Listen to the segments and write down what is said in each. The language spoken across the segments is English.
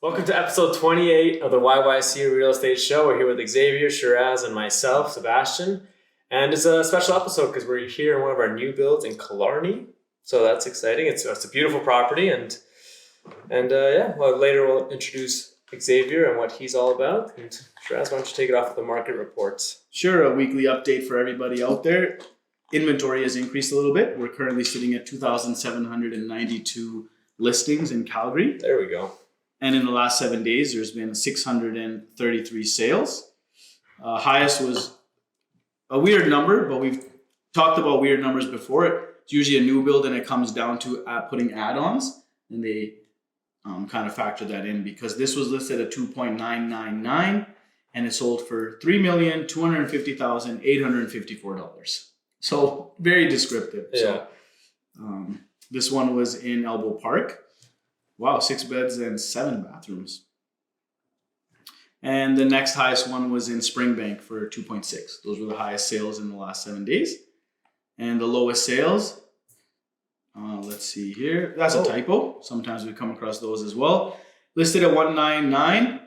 Welcome to episode 28 of the YYC Real Estate Show. We're here with Xavier, Shiraz, and myself, Sebastian. And it's a special episode because we're here in one of our new builds in Killarney. So that's exciting. It's a beautiful property. And later we'll introduce Xavier and what he's all about. And Shiraz, why don't you take it off with the market reports? Sure, a weekly update for everybody out there. Inventory has increased a little bit. We're currently sitting at 2,792 listings in Calgary. There we go. And in the last 7 days, there's been 633 sales. Highest was a weird number, but we've talked about weird numbers before. It's usually a new build and it comes down to putting add-ons. And they kind of factor that in because this was listed at 2.999 and it sold for $3,250,854. So very descriptive. Yeah. So this one was in Elbow Park. Wow, 6 beds and 7 bathrooms. And the next highest one was in Springbank for 2.6. Those were the highest sales in the last 7 days. And the lowest sales, let's see here. That's a typo. Sometimes we come across those as well. Listed at $199.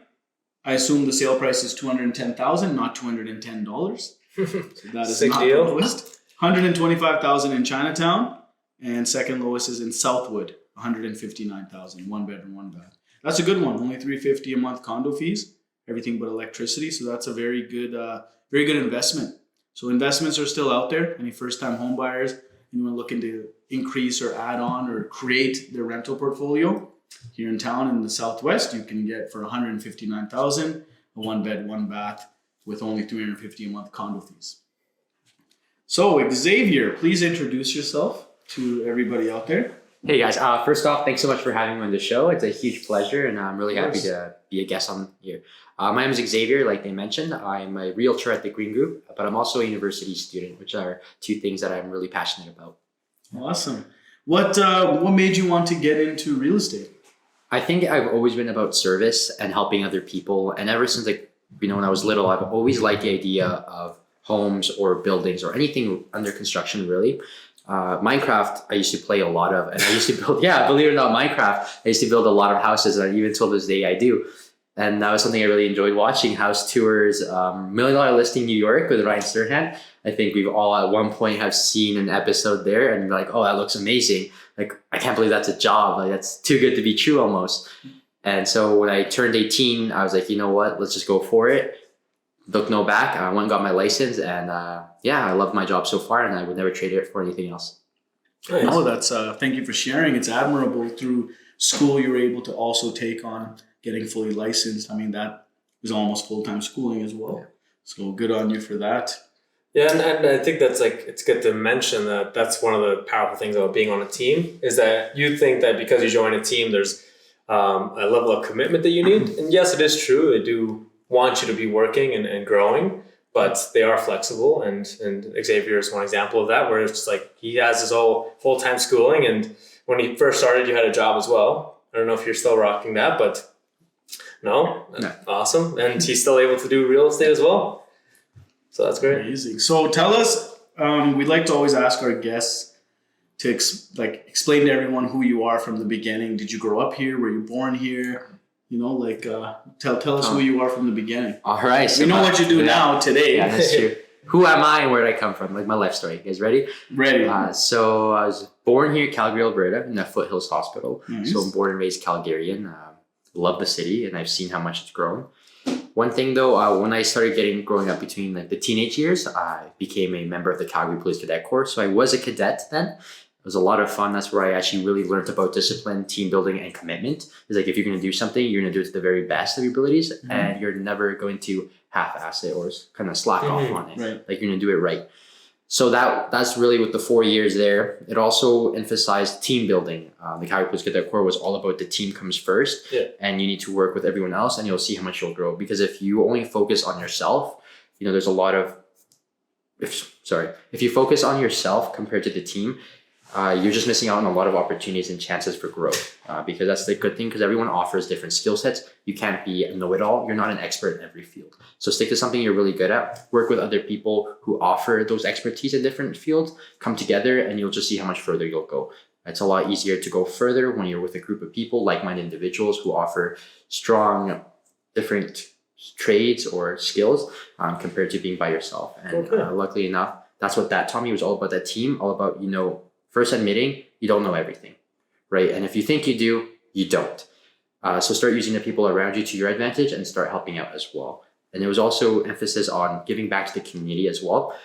I assume the sale price is $210,000, not $210. So that is not the lowest. $125,000 in Chinatown. And second lowest is in Southwood. $159,000, 1 bedroom, 1 bath. That's a good one. Only $350 a month condo fees, everything but electricity. So that's a very good investment. So investments are still out there. Any first-time home buyers, anyone looking to increase or add on or create their rental portfolio here in town in the Southwest, you can get for $159,000 a 1 bed, 1 bath with only $350 a month condo fees. So Xavier, please introduce yourself to everybody out there. Hey guys, first off, thanks so much for having me on the show. It's a huge pleasure and I'm really happy to be a guest on here. My name is Xavier, like they mentioned. I'm a realtor at the Green Group, but I'm also a university student, which are two things that I'm really passionate about. Awesome. What made you want to get into real estate? I think I've always been about service and helping other people. And ever since when I was little, I've always liked the idea of homes or buildings or anything under construction really. Minecraft, I used to play a lot of, and I used to build, believe it or not, Minecraft, I used to build a lot of houses, and even till this day I do. And that was something I really enjoyed watching, house tours, $1 Million Listing New York with Ryan Serhant. I think we've all at one point have seen an episode there and be like, oh, that looks amazing. Like, I can't believe that's a job. Like, that's too good to be true almost. And so when I turned 18, I was like, you know what, let's just go for it. Look no back. I went and got my license and I love my job so far and I would never trade it for anything else. Nice. No, that's thank you for sharing. It's admirable through school you were able to also take on getting fully licensed. I mean, that was almost full-time schooling as well. Yeah. So good on you for that. Yeah, and I think that's it's good to mention that that's one of the powerful things about being on a team is that you think that because you join a team, there's a level of commitment that you need. And yes, it is true. They do want you to be working and growing, but they are flexible. And Xavier is one example of that, where it's just like he has his whole full-time schooling. And when he first started, you had a job as well. I don't know if you're still rocking that, but no. Awesome. And he's still able to do real estate as well. So that's great. Amazing. So tell us, we'd like to always ask our guests to explain to everyone who you are from the beginning. Did you grow up here? Were you born here? Tell us who you are from the beginning. All right. So we know what you do now today. Yeah, that's true. Who am I and where did I come from? Like my life story. You guys ready? Ready. So I was born here in Calgary, Alberta in the Foothills Hospital. Nice. So I'm born and raised Calgarian. Love the city and I've seen how much it's grown. One thing though, when I started growing up between the teenage years, I became a member of the Calgary Police Cadet Corps. So I was a cadet then. It was a lot of fun. That's where I actually really learned about discipline, team building, and commitment. It's like if you're going to do something, you're going to do it to the very best of your abilities, and you're never going to half-ass it or kind of slack off on it. Right. Like you're going to do it right. So that's really with the 4 years there. It also emphasized team building. The Calgary Police Cadet Corps was all about the team comes first, and you need to work with everyone else, and you'll see how much you'll grow. Because if you only focus on yourself, there's a lot of if you focus on yourself compared to the team. You're just missing out on a lot of opportunities and chances for growth because that's the good thing because everyone offers different skill sets. You can't be a know-it-all. You're not an expert in every field. So stick to something you're really good at. Work with other people who offer those expertise in different fields. Come together and you'll just see how much further you'll go. It's a lot easier to go further when you're with a group of people, like-minded individuals who offer strong, different trades or skills compared to being by yourself. And luckily enough, that's what that taught me. It was all about that team, all about, first admitting you don't know everything, right? And if you think you do, you don't. So start using the people around you to your advantage and start helping out as well. And there was also emphasis on giving back to the community as well,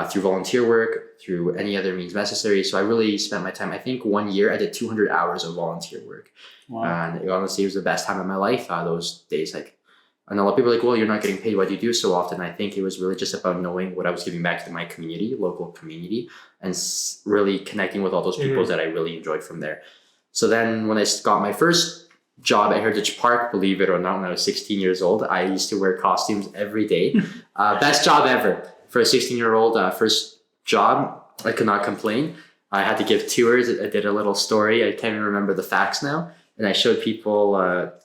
through volunteer work, through any other means necessary. So I really spent my time, I think 1 year I did 200 hours of volunteer work. Wow. And honestly, it was the best time of my life, those days. And a lot of people are like, well, you're not getting paid. Why do you do so often? I think it was really just about knowing what I was giving back to my community, local community, and really connecting with all those people that I really enjoyed from there. So then when I got my first job at Heritage Park, believe it or not, when I was 16 years old, I used to wear costumes every day. Best job ever. For a 16-year-old, first job, I could not complain. I had to give tours. I did a little story. I can't even remember the facts now. And I showed people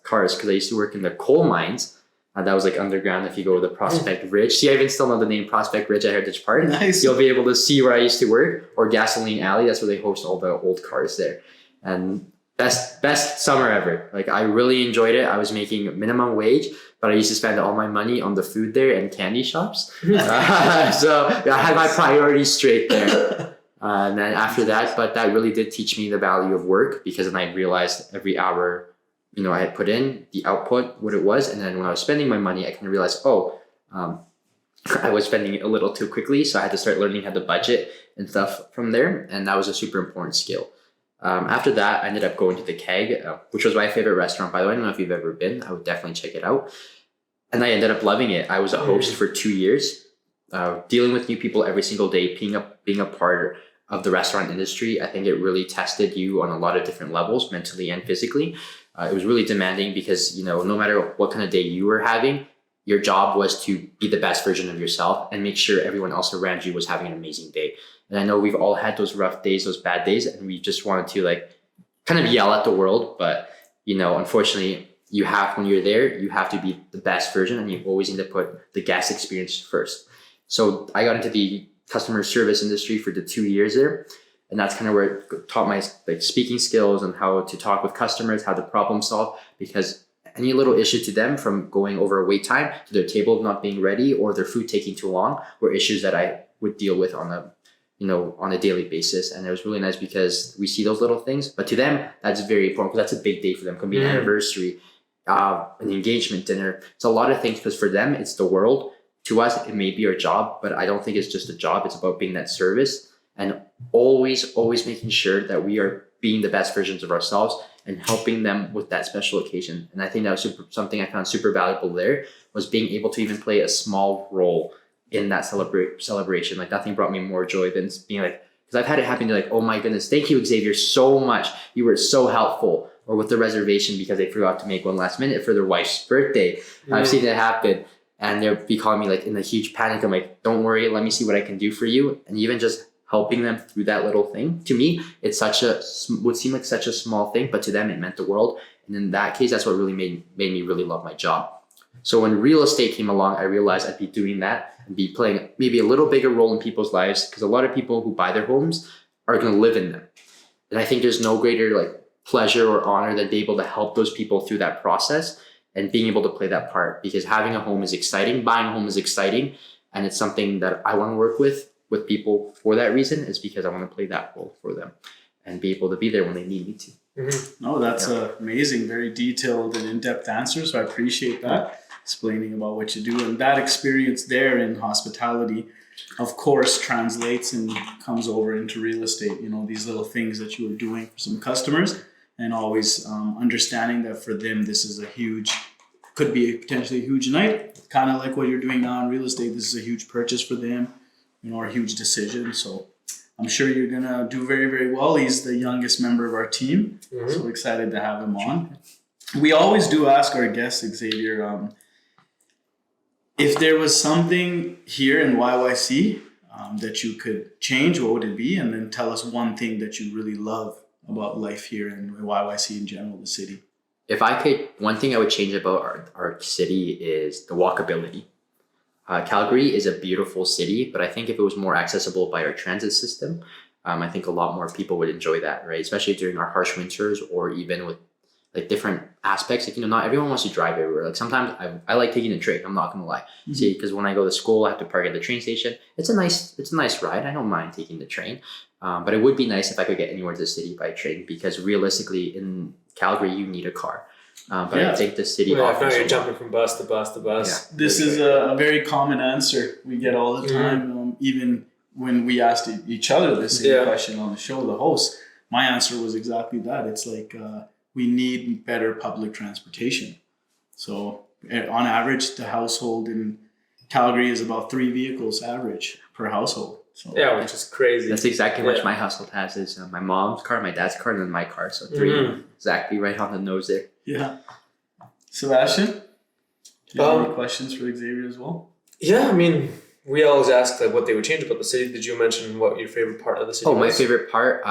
cars because I used to work in the coal mines. That was like underground if you go to the Prospect Ridge. See, I even still know the name Prospect Ridge at Heritage Park. Nice. You'll be able to see where I used to work. Or Gasoline Alley, that's where they host all the old cars there. And best summer ever. I really enjoyed it. I was making minimum wage, but I used to spend all my money on the food there and candy shops. So I had my priorities straight there. And then after that, but that really did teach me the value of work, because then I realized every hour I had put in, the output, what it was. And then when I was spending my money, I kind of realized, I was spending it a little too quickly. So I had to start learning how to budget and stuff from there. And that was a super important skill. After that, I ended up going to the Keg, which was my favorite restaurant, by the way. I don't know if you've ever been. I would definitely check it out. And I ended up loving it. I was a host for 2 years, dealing with new people every single day, being a part of the restaurant industry. I think it really tested you on a lot of different levels, mentally and physically. It was really demanding because, no matter what kind of day you were having, your job was to be the best version of yourself and make sure everyone else around you was having an amazing day. And I know we've all had those rough days, those bad days, and we just wanted to kind of yell at the world. But, unfortunately, when you're there, you have to be the best version, and you always need to put the guest experience first. So I got into the customer service industry for the 2 years there. And that's kind of where it taught my speaking skills and how to talk with customers, how to problem solve, because any little issue to them, from going over wait time to their table not being ready or their food taking too long, were issues that I would deal with on a daily basis. And it was really nice because we see those little things, but to them, that's very important, because that's a big day for them. It can be an anniversary, an engagement dinner. It's a lot of things, because for them, it's the world. To us, it may be our job, but I don't think it's just a job. It's about being that service. And always making sure that we are being the best versions of ourselves and helping them with that special occasion. And I think that was something I found super valuable there, was being able to even play a small role in that celebration. Nothing brought me more joy than being because I've had it happen to oh my goodness, thank you, Xavier, so much. You were so helpful. Or with the reservation because they forgot to make one last minute for their wife's birthday. I've seen it happen. And they'll be calling me in a huge panic. I'm like, don't worry, let me see what I can do for you. And even just helping them through that little thing. To me, it's would seem like such a small thing, but to them, it meant the world. And in that case, that's what really made me really love my job. So when real estate came along, I realized I'd be doing that and be playing maybe a little bigger role in people's lives, because a lot of people who buy their homes are going to live in them. And I think there's no greater pleasure or honor than being able to help those people through that process and being able to play that part, because having a home is exciting, buying a home is exciting, and it's something that I want to work with people for that reason, is because I want to play that role for them and be able to be there when they need me to. Mm-hmm. No, that's amazing, very detailed and in-depth answer. So I appreciate that, explaining about what you do. And that experience there in hospitality, of course, translates and comes over into real estate. These little things that you were doing for some customers, and always understanding that for them, this is could be potentially a huge night. Kind of like what you're doing now in real estate. This is a huge purchase for them, or a huge decision. So I'm sure you're going to do very, very well. He's the youngest member of our team. So excited to have him on. We always do ask our guests, Xavier, if there was something here in YYC that you could change, what would it be? And then tell us one thing that you really love about life here in YYC in general, the city. If I could, one thing I would change about our city is the walkability. Calgary is a beautiful city, but I think if it was more accessible by our transit system, I think a lot more people would enjoy that, right? Especially during our harsh winters, or even with like different aspects. Like, not everyone wants to drive everywhere. Like sometimes I like taking the train. I'm not gonna lie. Mm-hmm. See, because when I go to school, I have to park at the train station. It's a nice ride. I don't mind taking the train, but it would be nice if I could get anywhere to the city by train, because realistically in Calgary you need a car. But I think the city offers. Now you're jumping from bus to bus to bus. Yeah. This is a very common answer we get all the time. Even when we asked each other the same question on the show, the host, my answer was exactly that. It's like we need better public transportation. So on average, the household in Calgary is about 3 vehicles average per household. So yeah, which is crazy. That's exactly what my household has. Is my mom's car, my dad's car, and then my car. So 3, exactly right on the nose there. Yeah. Sebastian, do you have any questions for Xavier as well? Yeah, I mean, we always ask like what they would change about the city. Did you mention what your favorite part of the city was? My favorite part,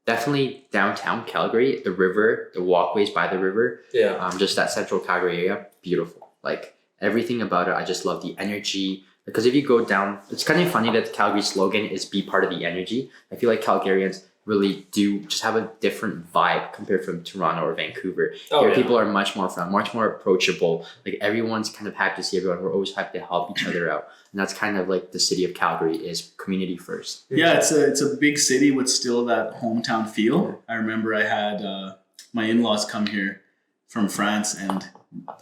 definitely downtown Calgary, the river, the walkways by the river. Yeah. Just that central Calgary area, beautiful. Like everything about it, I just love the energy. Because if you go down, it's kind of funny that the Calgary slogan is "Be part of the energy." I feel like Calgarians really do just have a different vibe compared from Toronto or Vancouver. Here, people are much more fun, much more approachable. Like everyone's kind of happy to see everyone. We're always happy to help each other out, and that's kind of like the city of Calgary is community first. Yeah, it's a big city with still that hometown feel. I remember I had my in-laws come here from France, and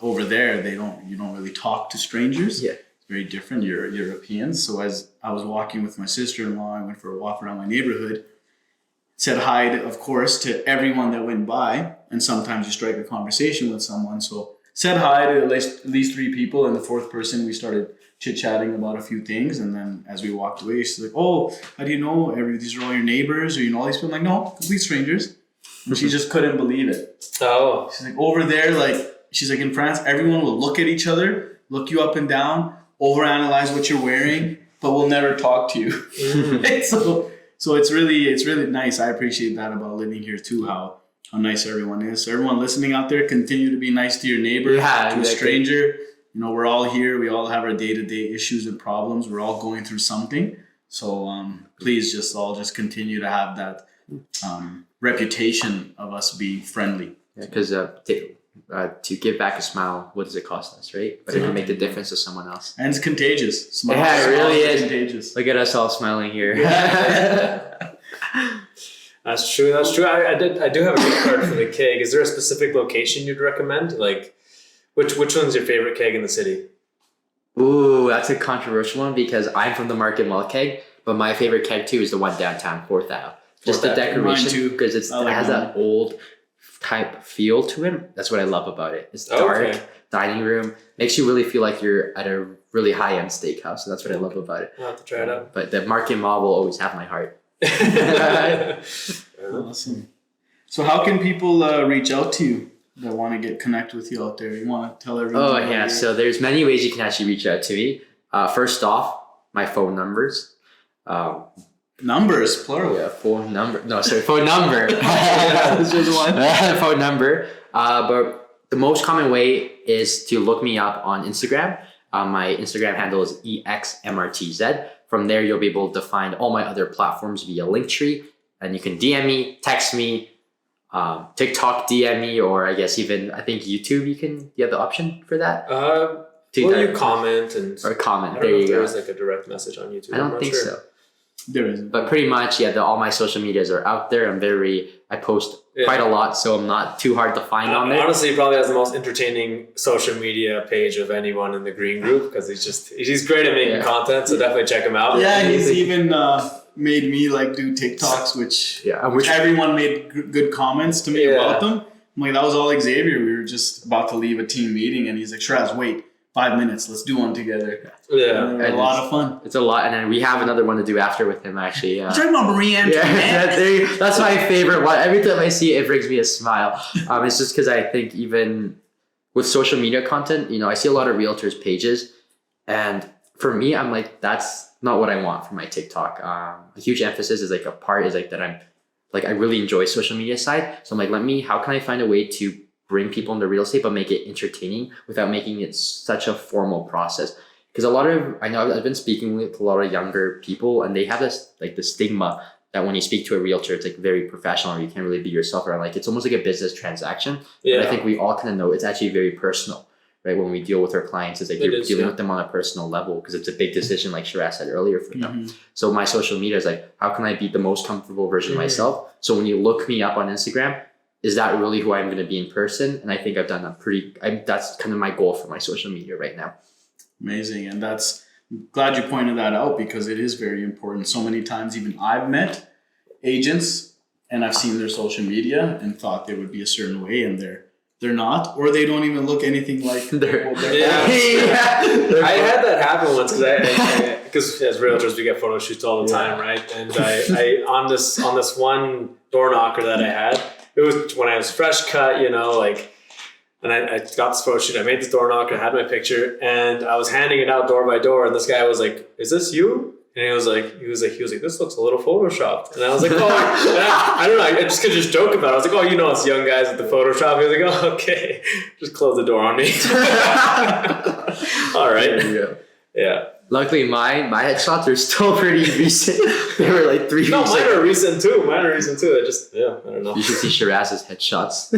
over there you don't really talk to strangers. Yeah. Very different. You're Europeans. So as I was walking with my sister-in-law, I went for a walk around my neighborhood, said hi, of course, to everyone that went by. And sometimes you strike a conversation with someone. So said hi to at least 3 people. And the 4th person, we started chit-chatting about a few things. And then as we walked away, she's like, "Oh, how do you know these are all your neighbors? Or you know all these people?" I'm like, "No, complete strangers." And she just couldn't believe it. Oh. She's like, over there, she's like, in France, everyone will look at each other, look you up and down, overanalyze what you're wearing, but we'll never talk to you. So it's really nice. I appreciate that about living here too, how nice everyone is. So everyone listening out there, continue to be nice to your neighbor, to a stranger. We're all here. We all have our day-to-day issues and problems. We're all going through something. So please just continue to have that reputation of us being friendly. Yeah, because to give back a smile, what does it cost us, right? But it can make the difference to someone else. And it's contagious. Smile, it really is. Contagious. Look at us all smiling here. That's true. I do have a gift card for the keg. Is there a specific location you'd recommend? Like, which one's your favorite keg in the city? Ooh, that's a controversial one because I'm from the Market Mall keg, but my favorite keg too is the one downtown, 4th Ave. Just the decoration, because it has that old type feel to it. That's what I love about it. It's dark, dining room, makes you really feel like you're at a really high-end steakhouse. So that's what I love about it. I'll have to try it out. But the Market Mall will always have my heart. Awesome. So how can people reach out to you that want to connect with you out there? You want to tell everyone? Oh, yeah. So there's many ways you can actually reach out to me. First off, my phone numbers. Numbers, plural. Yeah, phone number. No, sorry, phone number. This was one. Phone number. But the most common way is to look me up on Instagram. My Instagram handle is EXMRTZ. From there, you'll be able to find all my other platforms via Linktree. And you can DM me, text me, TikTok DM me, or I guess even, I think YouTube, you have the option for that? You comment or comment. I don't there know you if go. There is like a direct message on YouTube. I don't think so. There isn't. But pretty much, all my social medias are out there. I post quite a lot, so I'm not too hard to find on there. Honestly, he probably has the most entertaining social media page of anyone in the green group because he's great at making content. So definitely check him out. Yeah, he's even made me do TikToks, which everyone made good comments to me about them. I'm like, that was all Xavier. We were just about to leave a team meeting, and he's like, "Shiraz, wait 5 minutes. Let's do one together." Yeah, and a lot of fun. It's a lot, and then we have another one to do after with him. Actually, talking about Marie Antoinette. That's my favorite one. Every time I see it, it brings me a smile. It's just because I think even with social media content, I see a lot of realtors' pages, and for me, I'm like, that's not what I want for my TikTok. A huge emphasis is that I really enjoy social media side. So I'm like, how can I find a way to bring people into real estate, but make it entertaining without making it such a formal process? Because I know I've been speaking with a lot of younger people, and they have this the stigma that when you speak to a realtor, it's like very professional, or you can't really be yourself around. Like it's almost like a business transaction. Yeah. But I think we all kind of know it's actually very personal, right? When we deal with our clients, it's like you're dealing with them on a personal level because it's a big decision, like Shiraz said earlier, for them. So my social media is like, how can I be the most comfortable version of myself? So when you look me up on Instagram, is that really who I'm going to be in person? And I think I've done that's kind of my goal for my social media right now. Amazing. And glad you pointed that out because it is very important. So many times, even I've met agents and I've seen their social media and thought they would be a certain way, and they're not, or they don't even look anything like they're I had that happen once because as realtors we get photo shoots all the time, right? And I on this one door knocker that I had, it was when I was fresh cut, and I got this photo shoot. I made this door knocker, I had my picture, and I was handing it out door by door. And this guy was like, "Is this you?" And he was like, "This looks a little photoshopped." And I was like, "Oh, I don't know. I just could just joke about it." I was like, "Oh, us young guys at the Photoshop." He was like, "Oh, okay, just close the door on me." All right. Yeah. Luckily, my headshots are still pretty recent. They were like 3 weeks. No, mine are recent too. I just, I don't know. You should see Shiraz's headshots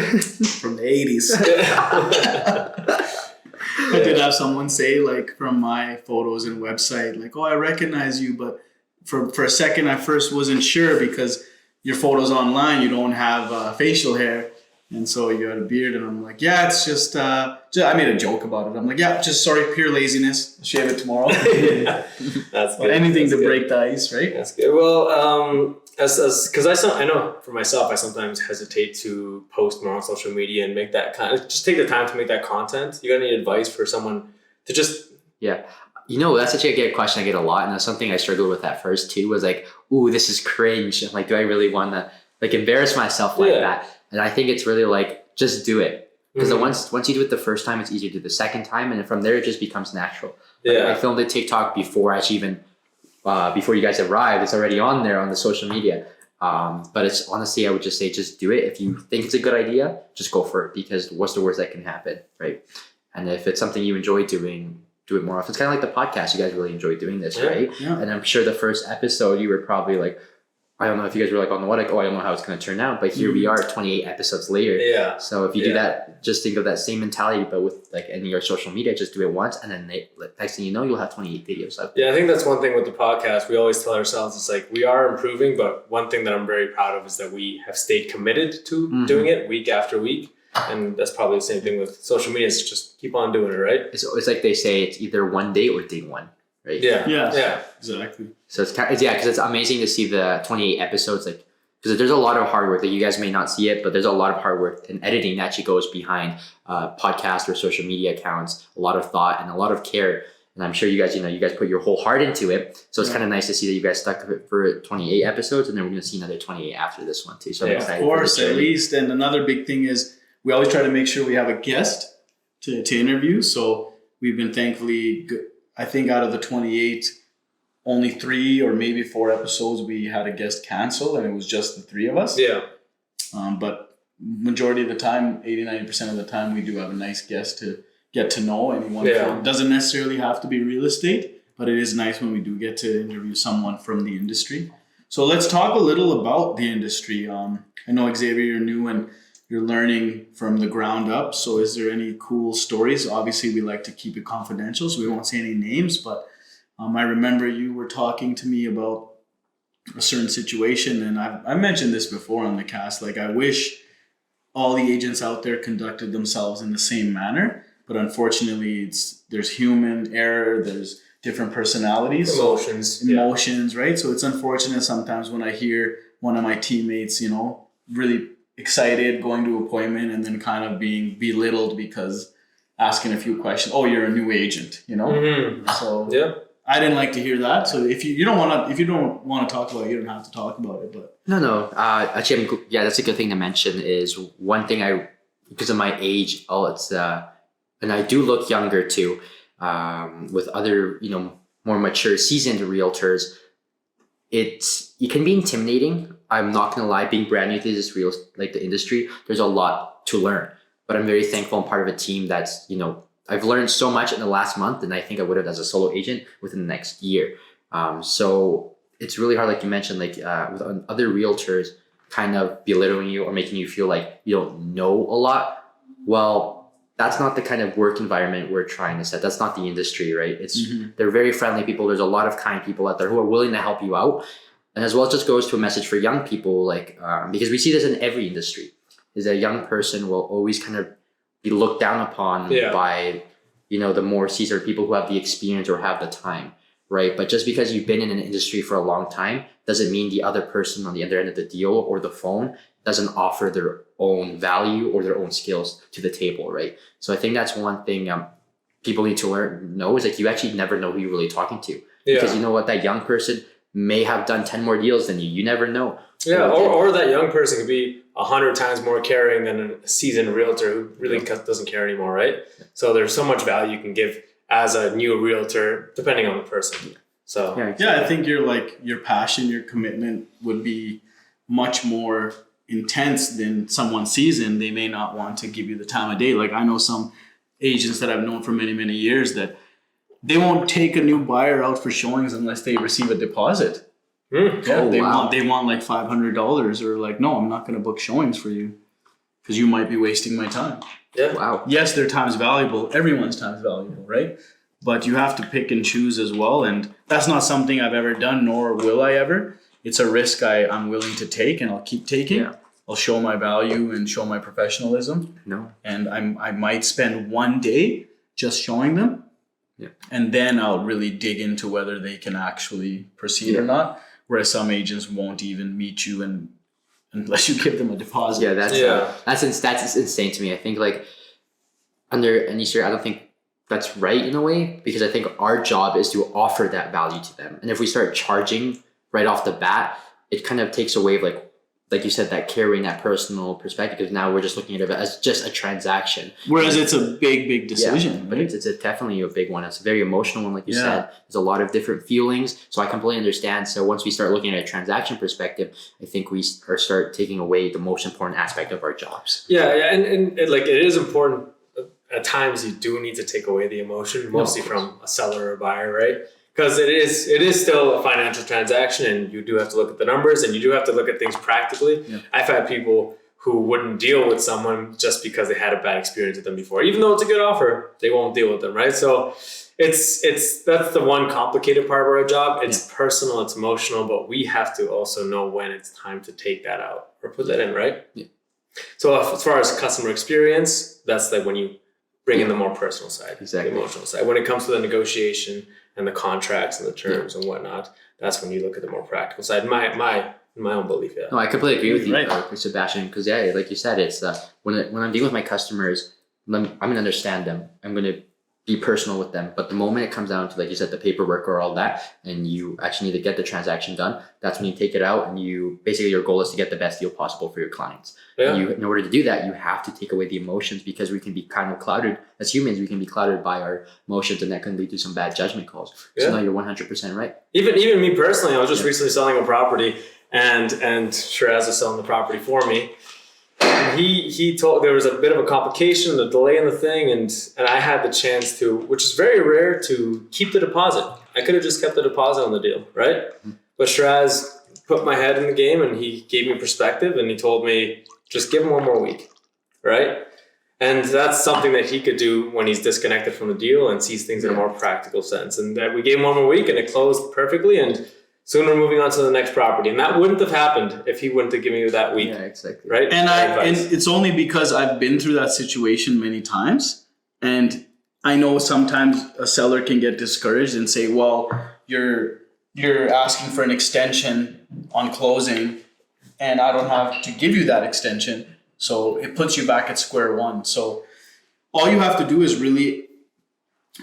from the 80s. I did have someone say, like, from my photos and website, like, "Oh, I recognize you," but for a second, I first wasn't sure because your photos online, you don't have facial hair. And so you had a beard, and I'm like, "Yeah, it's just I made a joke about it. I'm like, "Yeah, just pure laziness. I'll shave it tomorrow." That's good. Anything to break the ice, right? That's good. Well, because I know for myself, I sometimes hesitate to post more on social media and make that just take the time to make that content. You got any advice for someone to just? Yeah. That's actually a question I get a lot, and that's something I struggled with at first too. Was like, "Ooh, this is cringe. Like, do I really want to embarrass myself like that?" And I think it's really like, just do it. Because once you do it the first time, it's easier to do the second time. And then from there, it just becomes natural. I filmed a TikTok before before you guys arrived. It's already on there on the social media. But it's honestly, I would just say, just do it. If you think it's a good idea, just go for it. Because what's the worst that can happen, right? And if it's something you enjoy doing, do it more often. It's kind of like the podcast. You guys really enjoy doing this, right? Yeah. And I'm sure the first episode, you were probably like, I don't know if you guys were like on the what, like, "Oh, I don't know how it's going to turn out," but here we are 28 episodes later. Yeah. So if you do that, just think of that same mentality, but with like any of your social media, just do it once. And then next thing you know, you'll have 28 videos up. Yeah. I think that's one thing with the podcast. We always tell ourselves, it's like, we are improving, but one thing that I'm very proud of is that we have stayed committed to doing it week after week. And that's probably the same thing with social media. It's just keep on doing it, right? It's like they say, it's either one day or day one. Right? Yeah, exactly. So it's because it's amazing to see the 28 episodes, like, because there's a lot of hard work that you guys may not see it, but there's a lot of hard work and editing that actually goes behind podcast or social media accounts, a lot of thought and a lot of care. And I'm sure you guys put your whole heart into it. So it's kind of nice to see that you guys stuck with it for 28 episodes, and then we're going to see another 28 after this one too. So I'm excited. Of course, at least. And another big thing is we always try to make sure we have a guest to interview. So we've been thankfully good. I think out of the 28, only 3 or maybe 4 episodes we had a guest cancel, and it was just the 3 of us. Yeah. But majority of the time, 80-90% of the time, we do have a nice guest to get to know anyone. It doesn't necessarily have to be real estate, but it is nice when we do get to interview someone from the industry. So let's talk a little about the industry. I know, Xavier, you're new and you're learning from the ground up. So is there any cool stories? Obviously, we like to keep it confidential, so we won't say any names. But I remember you were talking to me about a certain situation. And I mentioned this before on the cast. Like, I wish all the agents out there conducted themselves in the same manner. But unfortunately, there's human error. There's different personalities. Emotions, right? So it's unfortunate sometimes when I hear one of my teammates, really excited going to an appointment and then kind of being belittled because asking a few questions. "Oh, you're a new agent," So I didn't like to hear that. So if you don't want to talk about it, you don't have to talk about it. But no. Actually, that's a good thing to mention. Is one thing because of my age, and I do look younger too. With other more mature, seasoned realtors, it can be intimidating. I'm not gonna lie, being brand new to this the industry, there's a lot to learn. But I'm very thankful I'm part of a team that's, I've learned so much in the last month, and I think I would have as a solo agent within the next year. So it's really hard, like you mentioned, like with other realtors kind of belittling you or making you feel like you don't know a lot. Well, that's not the kind of work environment we're trying to set. That's not the industry, right? They're very friendly people. There's a lot of kind people out there who are willing to help you out. And as well, it just goes to a message for young people, like because we see this in every industry, is that a young person will always kind of be looked down upon by, the more seasoned people who have the experience or have the time, right? But just because you've been in an industry for a long time doesn't mean the other person on the other end of the deal or the phone doesn't offer their own value or their own skills to the table, right? So I think that's one thing people need to know is like you actually never know who you're really talking to. Because you know what, that young person may have done 10 more deals than you. You never know. Yeah, or that young person could be 100 times more caring than a seasoned realtor who really doesn't care anymore, right? So there's so much value you can give as a new realtor, depending on the person. So I think your passion, your commitment would be much more intense than someone seasoned. They may not want to give you the time of day. Like I know some agents that I've known for many, many years that they won't take a new buyer out for showings unless they receive a deposit. They want like $500 or like, no, I'm not going to book showings for you because you might be wasting my time. Yeah. Wow. Yes, their time's valuable. Everyone's time's valuable, right? But you have to pick and choose as well. And that's not something I've ever done, nor will I ever. It's a risk I'm willing to take and I'll keep taking. Yeah. I'll show my value and show my professionalism. And I might spend one day just showing them. Yeah. And then I'll really dig into whether they can actually proceed or not. Whereas some agents won't even meet you unless you give them a deposit. Yeah, that's insane to me. I think like under any I don't think that's right in a way, because I think our job is to offer that value to them. And if we start charging right off the bat, it kind of takes away like you said, that carrying that personal perspective, because now we're just looking at it as just a transaction. Whereas it's a big decision. Yeah, but it's definitely a big one. It's a very emotional one, like you said. There's a lot of different feelings. So I completely understand. So once we start looking at a transaction perspective, I think we start taking away the most important aspect of our jobs. Yeah, and it is important. At times you do need to take away the emotion, mostly from a seller or a buyer, right? Because it is still a financial transaction, and you do have to look at the numbers, and you do have to look at things practically. Yeah. I've had people who wouldn't deal with someone just because they had a bad experience with them before, even though it's a good offer, they won't deal with them, right? So that's the one complicated part of our job. It's personal, it's emotional, but we have to also know when it's time to take that out or put that in, right? Yeah. So as far as customer experience, that's like when you bring in the more personal side, the emotional side. When it comes to the negotiation and the contracts and the terms and whatnot, that's when you look at the more practical side. My own belief, No, I completely agree with you, Sebastian, because like you said, it's when I'm dealing with my customers, I'm going to understand them. I'm going to be personal with them. But the moment it comes down to, like you said, the paperwork or all that, and you actually need to get the transaction done, that's when you take it out, and basically your goal is to get the best deal possible for your clients. Yeah. And in order to do that, you have to take away the emotions, because we can be kind of clouded as humans. We can be clouded by our emotions, and that can lead to some bad judgment calls. So no, you're 100% right. Even me personally, I was just recently selling a property, and Shiraz is selling the property for me. And he told there was a bit of a complication, a delay in the thing, and I had the chance to, which is very rare, to keep the deposit. I could have just kept the deposit on the deal, right? Mm-hmm. But Shiraz put my head in the game, and he gave me perspective, and he told me, just give him one more week, right? And that's something that he could do when he's disconnected from the deal and sees things in a more practical sense. And we gave him one more week, and it closed perfectly, and soon we're moving on to the next property. And that wouldn't have happened if he wouldn't have given you that week. Yeah, exactly. Right? And it's only because I've been through that situation many times. And I know sometimes a seller can get discouraged and say, well, you're asking for an extension on closing, and I don't have to give you that extension. So it puts you back at square one. So all you have to do is really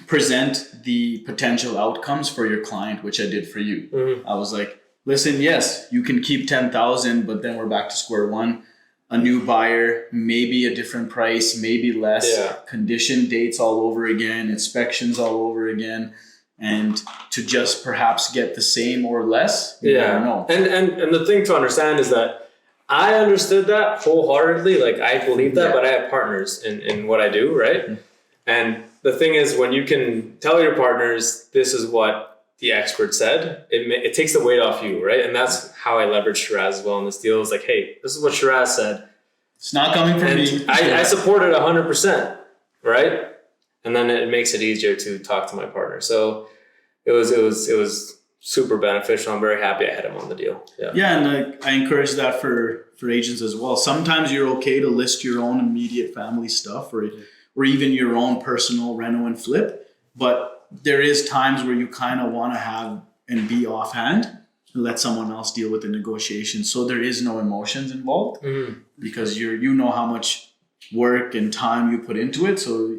present the potential outcomes for your client, which I did for you. Mm-hmm. I was like, listen, yes, you can keep 10,000, but then we're back to square one. A new buyer, maybe a different price, maybe less, condition dates all over again, inspections all over again. And to just perhaps get the same or less, you never know. And the thing to understand is that I understood that wholeheartedly. Like I believe that, but I have partners in what I do, right? Mm-hmm. And the thing is, when you can tell your partners, this is what the expert said, it takes the weight off you, right? And that's how I leveraged Shiraz as well in this deal. It's like, hey, this is what Shiraz said. It's not coming from And me. I support it 100%, right? And then it makes it easier to talk to my partner. So it was super beneficial. I'm very happy I had him on the deal. Yeah, and I encourage that for agents as well. Sometimes you're okay to list your own immediate family stuff or even your own personal reno and flip, but there is times where you kind of want to have and be offhand and let someone else deal with the negotiation, so there is no emotions involved because you know how much work and time you put into it, so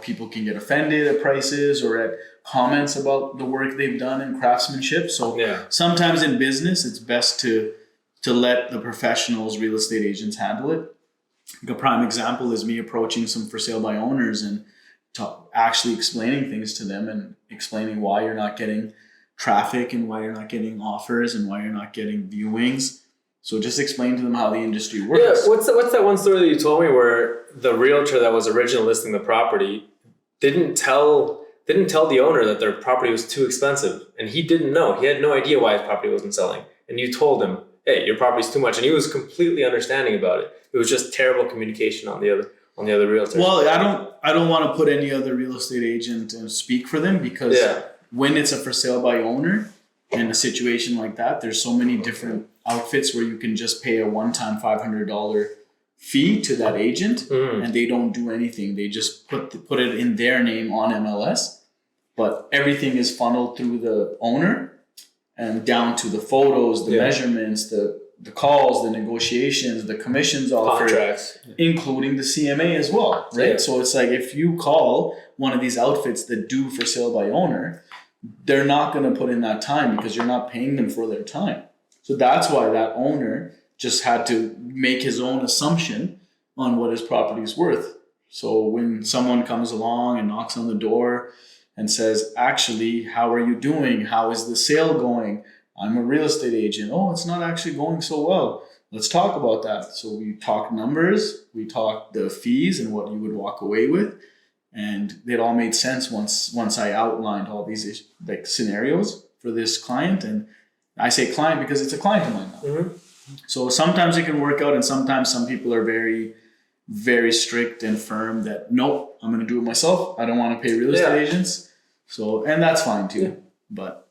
people can get offended at prices or at comments about the work they've done in craftsmanship. So sometimes in business it's best to let the professionals, real estate agents, handle it. Like a prime example is me approaching some for sale by owners and actually explaining things to them and explaining why you're not getting traffic and why you're not getting offers and why you're not getting viewings. So just explain to them how the industry works. Yeah, what's that one story that you told me where the realtor that was originally listing the property didn't tell the owner that their property was too expensive, and he didn't know. He had no idea why his property wasn't selling, and you told him, "Hey, your property's too much," and he was completely understanding about it. It was just terrible communication on the other realtor. Well, I don't want to put any other real estate agent and speak for them because when it's a for sale by owner in a situation like that, there's so many different outfits where you can just pay a one-time $500 fee to that agent and they don't do anything. They just put it in their name on MLS, but everything is funneled through the owner and down to the photos, the measurements, the calls, the negotiations, the commissions offered, contracts, including the CMA as well, right? Yeah. So it's like if you call one of these outfits that do for sale by owner, they're not going to put in that time because you're not paying them for their time. So that's why that owner just had to make his own assumption on what his property is worth. So when someone comes along and knocks on the door and says, actually, how are you doing? How is the sale going? I'm a real estate agent. Oh, it's not actually going so well. Let's talk about that. So we talk numbers, we talk the fees and what you would walk away with. And it all made sense once I outlined all these scenarios for this client. And I say client because it's a client of mine now. Mm-hmm. So sometimes it can work out, and sometimes some people are very, very strict and firm that, nope, I'm going to do it myself. I don't want to pay real estate agents. So, and that's fine too. Yeah. But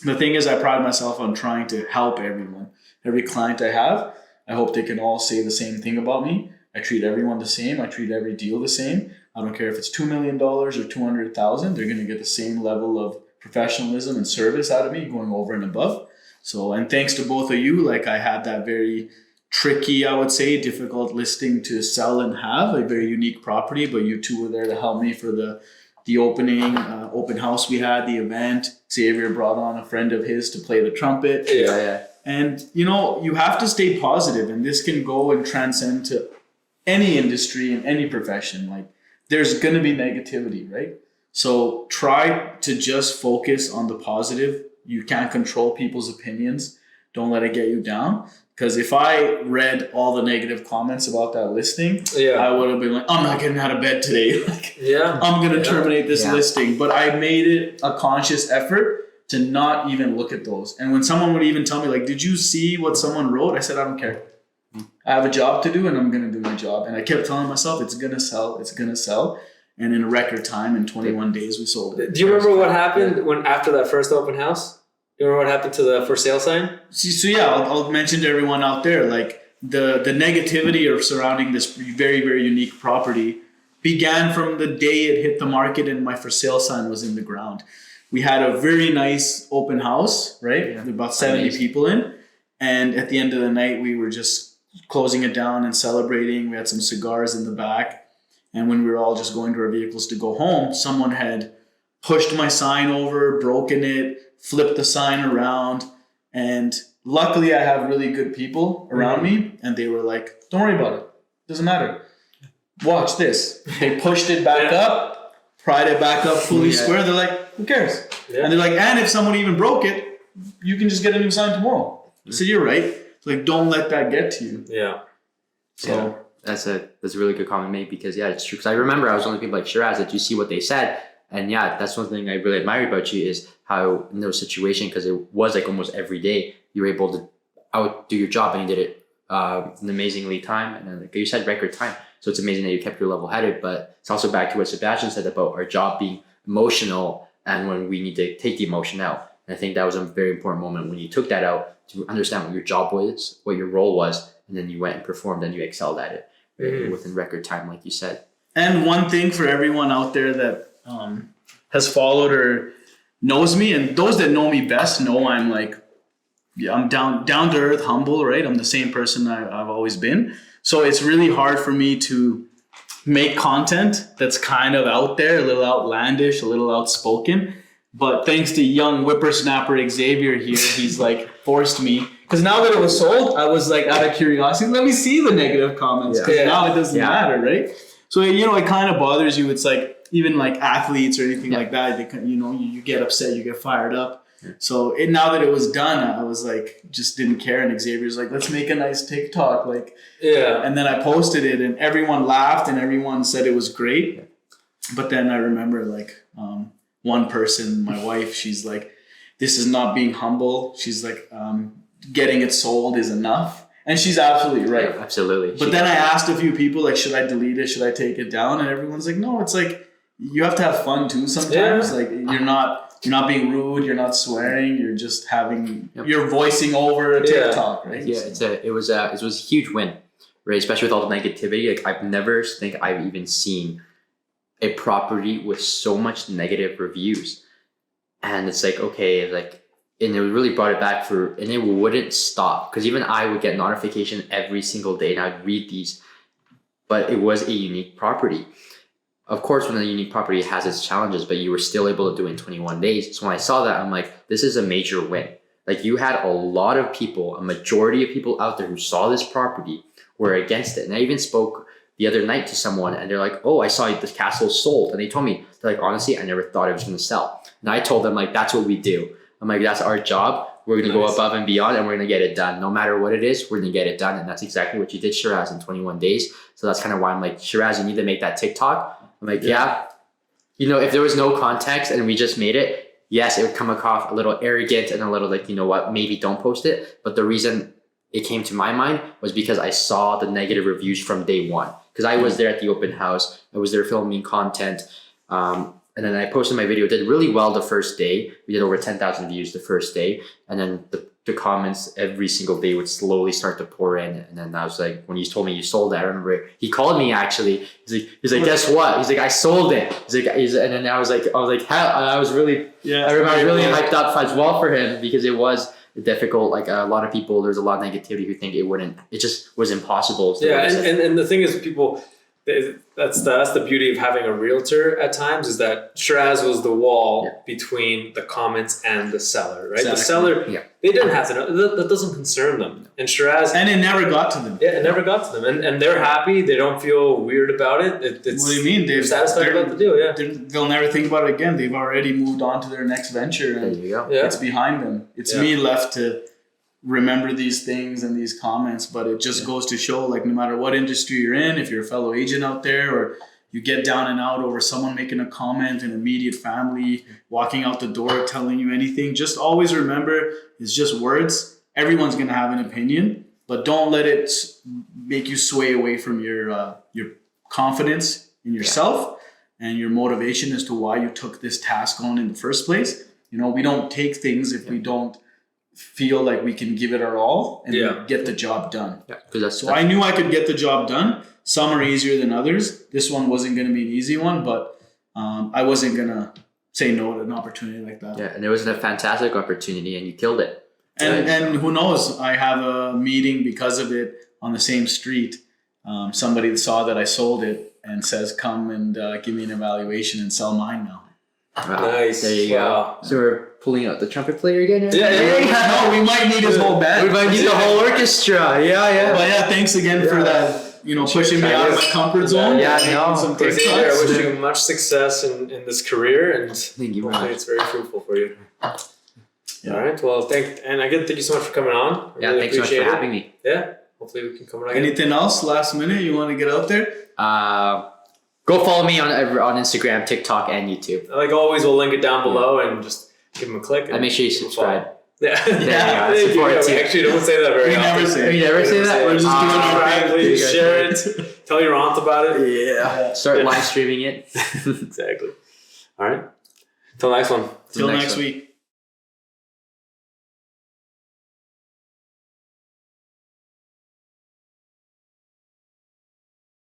the thing is, I pride myself on trying to help everyone. Every client I have, I hope they can all say the same thing about me. I treat everyone the same. I treat every deal the same. I don't care if it's $2 million or $200,000. They're going to get the same level of professionalism and service out of me, going over and above. So, and thanks to both of you, I had that very tricky, I would say, difficult listing to sell and have a very unique property, but you two were there to help me for the opening, open house we had, the event. Xavier brought on a friend of his to play the trumpet. Yeah. And, you have to stay positive, and this can go and transcend to any industry and any profession. There's going to be negativity, right? So try to just focus on the positive. You can't control people's opinions. Don't let it get you down. Because if I read all the negative comments about that listing, I would have been like, I'm not getting out of bed today. I'm going to terminate this listing. But I made it a conscious effort to not even look at those. And when someone would even tell me, did you see what someone wrote? I said, I don't care. I have a job to do and I'm going to do my job. And I kept telling myself, it's going to sell. It's going to sell. And in a record time, in 21 days, we sold it. Do you remember what happened when after that first open house? Do you remember what happened to the for sale sign? So I'll mention to everyone out there, the negativity surrounding this very, very unique property began from the day it hit the market and my for sale sign was in the ground. We had a very nice open house, right? Yeah. There were about 70 people in. And at the end of the night, we were just closing it down and celebrating. We had some cigars in the back. And when we were all just going to our vehicles to go home, someone had pushed my sign over, broken it, flipped the sign around. And luckily I have really good people around me. And they were like, don't worry about it. Doesn't matter. Watch this. They pushed it back up, pried it back up fully square. They're like, who cares? Yeah. And they're like, and if someone even broke it, you can just get a new sign tomorrow. I said, you're right. It's don't let that get to you. Yeah. So that's a really good comment made because it's true. Because I remember I was only people like Shiraz that you see what they said, And yeah, that's one thing I really admire about you is how in those situations, because it was like almost every day, you were able to outdo your job and you did it an amazingly time. And then like you said, record time. So it's amazing that you kept your level headed, but it's also back to what Sebastian said about our job being emotional and when we need to take the emotion out. And I think that was a very important moment when you took that out to understand what your job was, what your role was, and then you went and performed and you excelled at it within record time, like you said. And one thing for everyone out there that has followed or knows me, and those that know me best know I'm like, I'm down to earth, humble, right? I'm the same person I've always been. So it's really hard for me to make content that's kind of out there, a little outlandish, a little outspoken. But thanks to young whippersnapper Xavier here, he's like forced me. Because now that it was sold, I was like out of curiosity, let me see the negative comments. Because now it doesn't matter, right? So, it kind of bothers you. It's like, even like athletes or anything like that, they can, you get upset, you get fired up. So now that it was done, I was like, just didn't care. And Xavier's like, let's make a nice TikTok. And then I posted it and everyone laughed and everyone said it was great. But then I remember one person, my wife, she's like, this is not being humble. She's like, getting it sold is enough. And she's absolutely right. Yeah, absolutely. But then I asked a few people, should I delete it? Should I take it down? And everyone's like, no, it's like, you have to have fun too sometimes. You're not being rude, you're not swearing, you're just you're voicing over a TikTok, right? Yeah, it was a huge win, right? Especially with all the negativity. I've never think I've even seen a property with so much negative reviews. And it's like, okay, and it really brought it back and it wouldn't stop. Because even I would get notification every single day and I'd read these, but it was a unique property. Of course, when a unique property has its challenges, but you were still able to do it in 21 days. So when I saw that, I'm like, this is a major win. You had a lot of people, a majority of people out there who saw this property were against it. And I even spoke the other night to someone and they're like, oh, I saw this castle sold. And they told me, they're like, honestly, I never thought it was going to sell. And I told them that's what we do. I'm like, that's our job. We're going to go above and beyond and we're going to get it done. No matter what it is, we're going to get it done. And that's exactly what you did, Shiraz, in 21 days. So that's kind of why I'm like, Shiraz, you need to make that TikTok. I'm like, if there was no context and we just made it, yes, it would come across a little arrogant and a little maybe don't post it. But the reason it came to my mind was because I saw the negative reviews from day one. Because I was there at the open house. I was there filming content. And then I posted my video, did really well the first day. We did over 10,000 views the first day. And then the comments every single day would slowly start to pour in. And then I was like, when you told me you sold it, I remember he called me actually. He's like, guess what? He's like, I sold it. And then I was like, hell, I was really hyped up as well for him because it was difficult. A lot of people, there's a lot of negativity who think it just was impossible. And the thing is, people, that's the beauty of having a realtor at times is that Shiraz was the wall between the comments and the seller, right? Exactly. The seller, they didn't have to know. That doesn't concern them. And Shiraz... And it never got to them. Yeah, it never got to them. And they're happy. They don't feel weird about it. It's, what do you mean? They're satisfied about the deal, they'll never think about it again. They've already moved on to their next venture. And there you go. It's behind them. It's me left to remember these things and these comments, but it just goes to show no matter what industry you're in, if you're a fellow agent out there or you get down and out over someone making a comment, an immediate family walking out the door telling you anything, just always remember it's just words. Everyone's going to have an opinion, but don't let it make you sway away from your confidence in yourself and your motivation as to why you took this task on in the first place. We don't take things if we don't feel like we can give it our all and get the job done. So I knew I could get the job done. Some are easier than others. This one wasn't going to be an easy one, but I wasn't going to say no to an opportunity like that. Yeah, and it was a fantastic opportunity and you killed it. And who knows, I have a meeting because of it on the same street. Somebody saw that I sold it and says, come and give me an evaluation and sell mine now. Wow. Nice. There you go. So we're pulling out the trumpet player again? Yeah. No, we might need his whole band. We might need the whole orchestra. Yeah. But thanks again for that, pushing me out of my comfort zone. Xavier, I wish you much success in this career and thank you hopefully it's very fruitful for you. All right. Well, thank you so much for coming on. Really thanks so much for having me. Yeah. Hopefully we can come around. Anything else last minute you want to get out there? Go follow me on Instagram, TikTok, and YouTube. Like always, we'll link it down below and just give them a click. And make sure you subscribe. Yeah, There you go. We actually don't say that very often. You never say that? We're just doing our Subscribe, thing. please share it. Tell your aunt about it. Yeah. Start live streaming it. Exactly. All right. Till next one. Till next week.